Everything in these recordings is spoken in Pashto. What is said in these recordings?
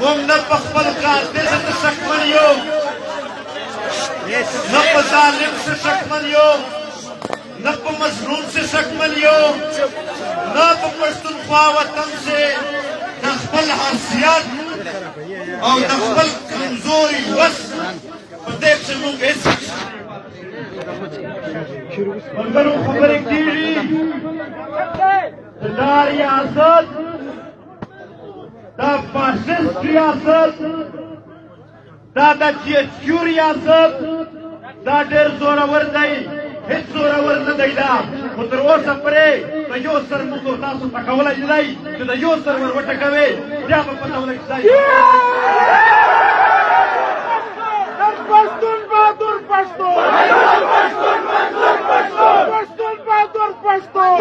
موږ نه په خپل کار دې ته شکمن یو نه په ظالم سے شکمن یو نه په مظلوم سے شکمن یو نه په پښتونخوا وطن سے د خپل حیثیت او د خپل کمزوري وس په دې چې موږ هېڅ ملګرو خبرې کېږي دا ریاست دا فاشست ریاست دا د جی ایچ کیو ریاست دا ډېر زورور دی هېڅ زورور نه دی دا خو تر اوسه پرې د یو سر موږ تاسو ټکولی نه دی چې د یو سر ور وټکوې بیا به پته ولګي پښتون بهادر پښتون پښتون بهادر پښتون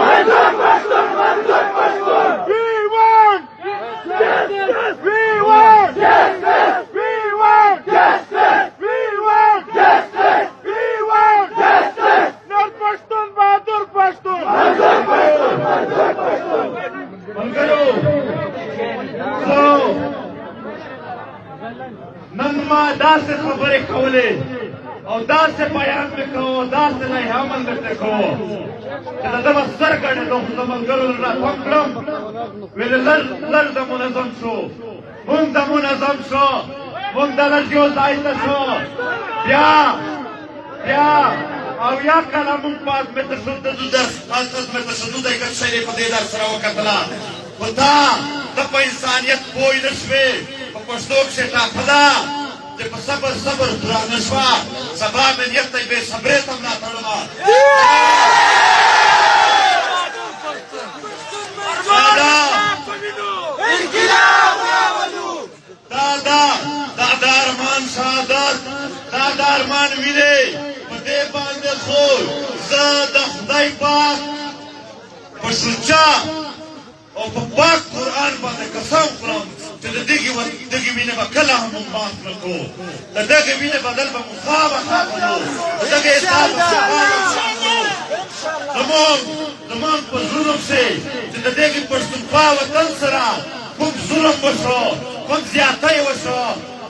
We want justice. We want justice. We want justice. We want justice. We want justice. Not Pashtun Bahadur Pashtun. ملګرو نن ما داسې خبرې کولې او داسې بیان مې کوو داسې لایحه عمل درته کوو چې د ده به سر ګڼېدو خو د ملګرو راټوک کړم ویلې لږ د منظم شو موږ د منظم شو موږ د لږ یو ځای ته شو بیا او یا کله موږ په عظمت تشدد ایکت شی په دې در سره وکتله خو تا ته په انسانیت پوه نه شوې په پښتو کښې ټاپه ده چې په صبر درانه شوه سبا مې نیت دی بې صبرۍ ته ملاتړمه دا د ارمان شهادت دا د ارمان وینې په دې باندې خو زه د خدای پاک په شجاع او په پاک قرآن باندې قسم خورم چې د دغې مینې به کله هم موږ مات نه کړو د دغې مینې بدل به موږ خامخا کړو د دغې حساب به زموږ په زړونو کښې چې د دغې پښتونخوا وطن سره کوم ظلم وشو کوم زیاتی وشو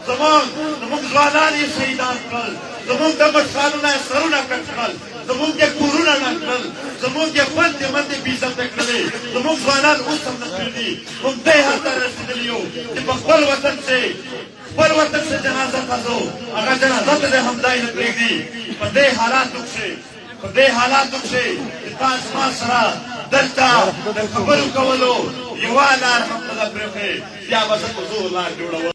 زموږ ځوانان یې شهیدان کړل زموږ د مشرانو یې سرونه کټ کړل زموږ یې کورونه نه کړل زموږ یې خوندې مندې بېعزته کړلې زموږ ځوانان اوس هم نه پرېږدي موږ دې حد ته رسېدلي یو چې په خپل وطن کښې جنازه ته ځو هغه جنازه ته دې همدای نه پرېږدي په دې حالاتو کښې چې تا زما سره دلته د خبرو کولو یوه لار هم نه ده پرېښې بیا به زه په زور لار جوړوم